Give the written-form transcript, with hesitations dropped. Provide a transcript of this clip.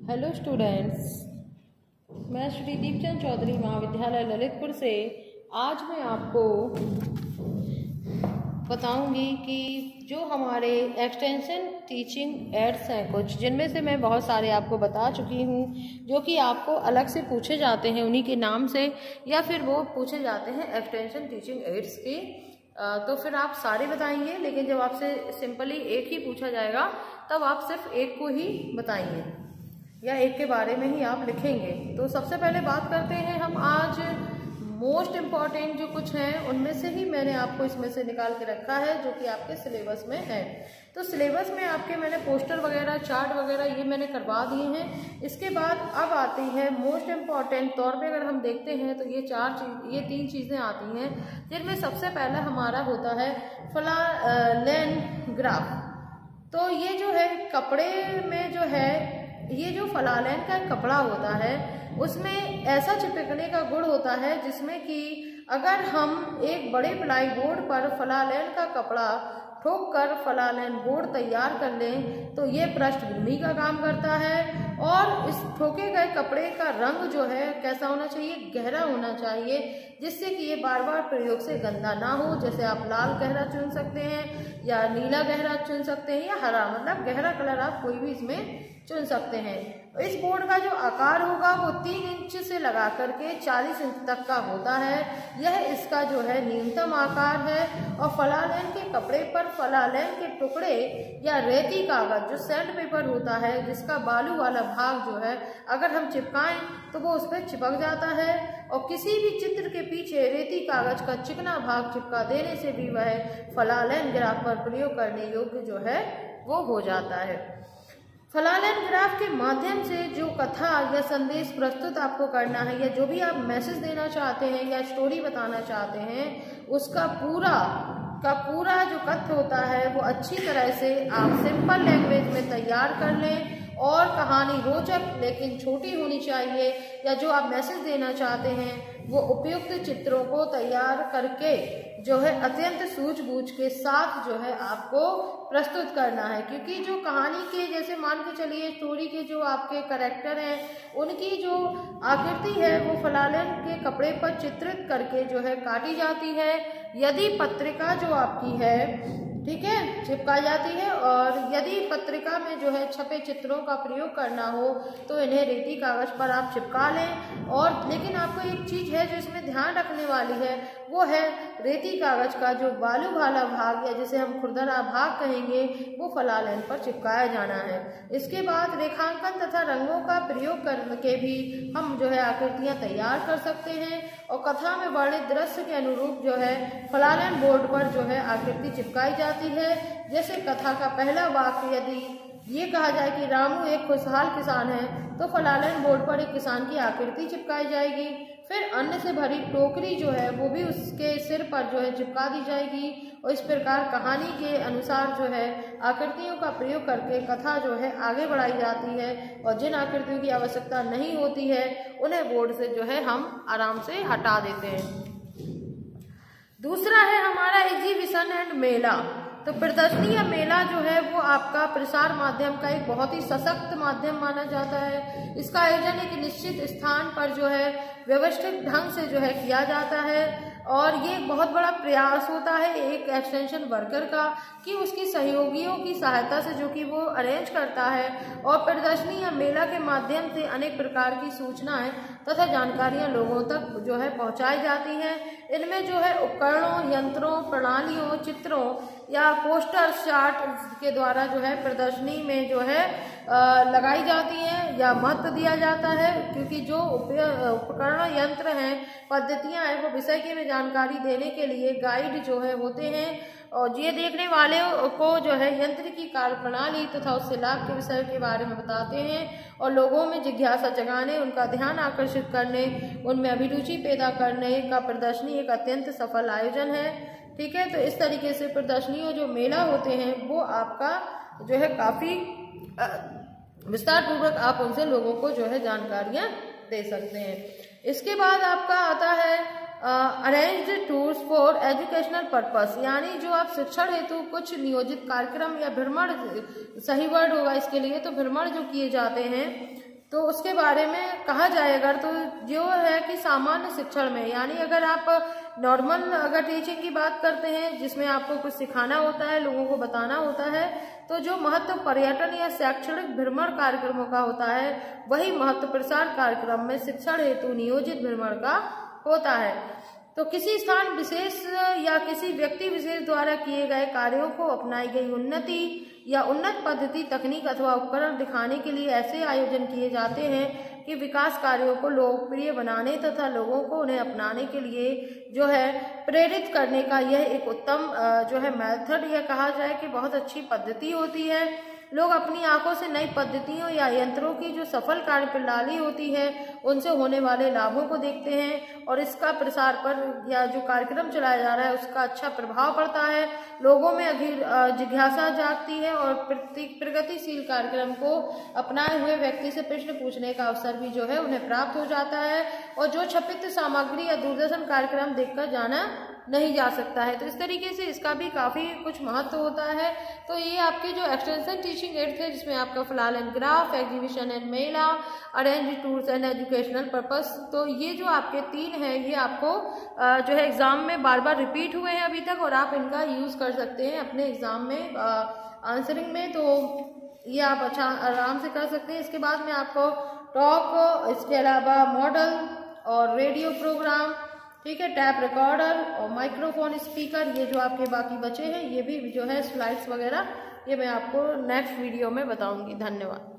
Hello students, मैं श्री दीपचंद चौधरी महाविद्यालय ललितपुर से आज मैं आपको बताऊंगी कि जो हमारे एक्सटेंशन टीचिंग एड्स हैं कुछ, जिनमें से मैं बहुत सारे आपको बता चुकी हूँ, जो कि आपको अलग से पूछे जाते हैं उन्हीं के नाम से, या फिर वो पूछे जाते हैं एक्सटेंशन टीचिंग एड्स के। तो फिर आप सारे बताएंगे, लेकिन जब आपसे सिंपली एक ही पूछा जाएगा तब आप सिर्फ एक को ही बताएंगे या एक के बारे में ही आप लिखेंगे। तो सबसे पहले बात करते हैं हम आज मोस्ट इम्पॉर्टेंट जो कुछ हैं उनमें से ही मैंने आपको इसमें से निकाल के रखा है जो कि आपके सिलेबस में है। तो सिलेबस में आपके मैंने पोस्टर वगैरह, चार्ट वगैरह ये मैंने करवा दिए हैं। इसके बाद अब आती है मोस्ट इम्पॉर्टेंट तौर पे अगर हम देखते हैं तो ये तीन चीज़ें आती हैं, जिनमें सबसे पहला हमारा होता है फ्लालेन ग्राफ। तो ये जो है कपड़े में जो है, ये जो फ्लालेन का कपड़ा होता है उसमें ऐसा चिपकने का गुण होता है जिसमें कि अगर हम एक बड़े प्लाई बोर्ड पर फ्लालेन का कपड़ा ठोक कर फ्लालेन बोर्ड तैयार कर लें तो ये पृष्ठभूमि का काम करता है। और इस ठोके गए कपड़े का रंग जो है कैसा होना चाहिए, गहरा होना चाहिए, जिससे कि ये बार बार प्रयोग से गंदा ना हो। जैसे आप लाल गहरा चुन सकते हैं या नीला गहरा चुन सकते हैं या हरा, मतलब गहरा कलर आप कोई भी इसमें चुन सकते हैं। इस बोर्ड का जो आकार होगा वो 3 इंच से लगा करके 40 इंच तक का होता है। यह इसका जो है न्यूनतम आकार है। और फ्लालेन के कपड़े पर फ्लालेन के टुकड़े या रेती कागज जो सैंड पेपर होता है, जिसका बालू वाला भाग जो है अगर हम चिपकाएं तो वो उस पर चिपक जाता है। और किसी भी चित्र के पीछे रेती कागज का चिकना भाग चिपका देने से भी वह फ्लालेन ग्राफ पर प्रयोग करने योग्य जो है वो हो जाता है। फ्लालेन ग्राफ के माध्यम से जो कथा या संदेश प्रस्तुत आपको करना है, या जो भी आप मैसेज देना चाहते हैं या स्टोरी बताना चाहते हैं, उसका पूरा जो कथ्य होता है वो अच्छी तरह से आप सिंपल लैंग्वेज में तैयार कर लें। और कहानी रोचक लेकिन छोटी होनी चाहिए, या जो आप मैसेज देना चाहते हैं वो उपयुक्त चित्रों को तैयार करके जो है अत्यंत सूझबूझ के साथ जो है आपको प्रस्तुत करना है। क्योंकि जो कहानी के, जैसे मान के चलिए स्टोरी के जो आपके कैरेक्टर हैं, उनकी जो आकृति है वो फ्लालेन के कपड़े पर चित्रित करके जो है काटी जाती है। यदि पत्रिका जो आपकी है, ठीक है, चिपकाई जाती है। और यदि पत्रिका में जो है छपे चित्रों का प्रयोग करना हो तो इन्हें रेती कागज पर आप चिपका लें। और लेकिन आपको एक चीज है जो इसमें ध्यान रखने वाली है, वो है रेती कागज का जो बालू वाला भाग या जिसे हम खुरदरा भाग कहेंगे, वो फ्लालेन पर चिपकाया जाना है। इसके बाद रेखांकन तथा रंगों का प्रयोग करके भी हम जो है आकृतियां तैयार कर सकते हैं। और कथा में वर्णित दृश्य के अनुरूप जो है फ्लालेन बोर्ड पर जो है आकृति चिपकाई जाती है। जैसे कथा का पहला वाक्य यदि ये कहा जाए कि रामू एक खुशहाल किसान है, तो फ्लालेन बोर्ड पर एक किसान की आकृति चिपकाई जाएगी। फिर अन्न से भरी टोकरी जो है वो भी उसके सिर पर जो है चिपका दी जाएगी। और इस प्रकार कहानी के अनुसार जो है आकृतियों का प्रयोग करके कथा जो है आगे बढ़ाई जाती है। और जिन आकृतियों की आवश्यकता नहीं होती है उन्हें बोर्ड से जो है हम आराम से हटा देते हैं। दूसरा है हमारा एग्जीबिशन एंड मेला। तो प्रदर्शनी या मेला जो है वो आपका प्रसार माध्यम का एक बहुत ही सशक्त माध्यम माना जाता है। इसका आयोजन एक निश्चित स्थान पर जो है व्यवस्थित ढंग से जो है किया जाता है। और ये एक बहुत बड़ा प्रयास होता है एक एक्सटेंशन वर्कर का कि उसकी सहयोगियों की सहायता से जो कि वो अरेंज करता है। और प्रदर्शनी या मेला के माध्यम से अनेक प्रकार की सूचनाएं तथा जानकारियां लोगों तक जो है पहुंचाई जाती हैं। इनमें जो है उपकरणों, यंत्रों, प्रणालियों, चित्रों या पोस्टर, चार्ट के द्वारा जो है प्रदर्शनी में जो है लगाई जाती हैं या महत्व दिया जाता है। क्योंकि जो उपकरण, यंत्र हैं, पद्धतियां हैं, वो विषय की में जानकारी देने के लिए गाइड जो है होते हैं। और ये देखने वाले को जो है यंत्र की कार्य प्रणाली तथा उससे लाभ के विषय के बारे में बताते हैं। और लोगों में जिज्ञासा जगाने, उनका ध्यान आकर्षित करने, उनमें अभिरुचि पैदा करने का प्रदर्शनी एक अत्यंत सफल आयोजन है। ठीक है, तो इस तरीके से प्रदर्शनी जो मेला होते हैं वो आपका जो है काफी विस्तार पूर्वक आप उनसे लोगों को जो है जानकारियां दे सकते हैं। इसके बाद आपका आता है arranged tours for educational purpose, यानी जो आप शिक्षण हेतु कुछ नियोजित कार्यक्रम या भ्रमण, सही वर्ड होगा इसके लिए, तो भ्रमण जो किए जाते हैं तो उसके बारे में कहा जाए अगर तो जो है कि सामान्य शिक्षण में, यानी अगर आप नॉर्मल अगर टीचिंग की बात करते हैं जिसमें आपको कुछ सिखाना होता है, लोगों को बताना होता है, तो जो महत्व पर्यटन या शैक्षणिक भ्रमण कार्यक्रमों का होता है वही महत्व प्रसार कार्यक्रम में शिक्षण हेतु नियोजित भ्रमण का होता है। तो किसी स्थान विशेष या किसी व्यक्ति विशेष द्वारा किए गए कार्यों को अपनाई गई उन्नति या उन्नत पद्धति, तकनीक अथवा उपकरण दिखाने के लिए ऐसे आयोजन किए जाते हैं कि विकास कार्यों को लोकप्रिय बनाने तथा लोगों को उन्हें अपनाने के लिए जो है प्रेरित करने का यह एक उत्तम जो है मेथड, यह कहा जाए कि बहुत अच्छी पद्धति होती है। लोग अपनी आंखों से नई पद्धतियों या यंत्रों की जो सफल कार्य प्रणाली होती है उनसे होने वाले लाभों को देखते हैं और इसका प्रसार पर या जो कार्यक्रम चलाया जा रहा है उसका अच्छा प्रभाव पड़ता है। लोगों में जिज्ञासा जागती है और प्रगतिशील कार्यक्रम को अपनाए हुए व्यक्ति से प्रश्न पूछने का अवसर भी जो है उन्हें प्राप्त हो जाता है और जो छपित सामग्री या दूरदर्शन कार्यक्रम देखकर जाना नहीं जा सकता है। तो इस तरीके से इसका भी काफ़ी कुछ महत्व होता है। तो ये आपके जो एक्सटेंशन टीचिंग एड थे जिसमें आपका फिलहाल and graph, exhibition and Mela, arrange tours and educational purpose, तो ये जो आपके 3 हैं ये आपको जो है एग्ज़ाम में बार बार रिपीट हुए हैं अभी तक और आप इनका यूज़ कर सकते हैं अपने एग्ज़ाम में आंसरिंग में। तो ये आप अच्छा आराम से कर सकते हैं। इसके बाद में आपको टॉक, इसके अलावा मॉडल और रेडियो प्रोग्राम, ठीक है, टैप रिकॉर्डर और माइक्रोफोन स्पीकर, ये जो आपके बाकी बचे हैं ये भी जो है स्लाइड्स वगैरह ये मैं आपको नेक्स्ट वीडियो में बताऊंगी। धन्यवाद।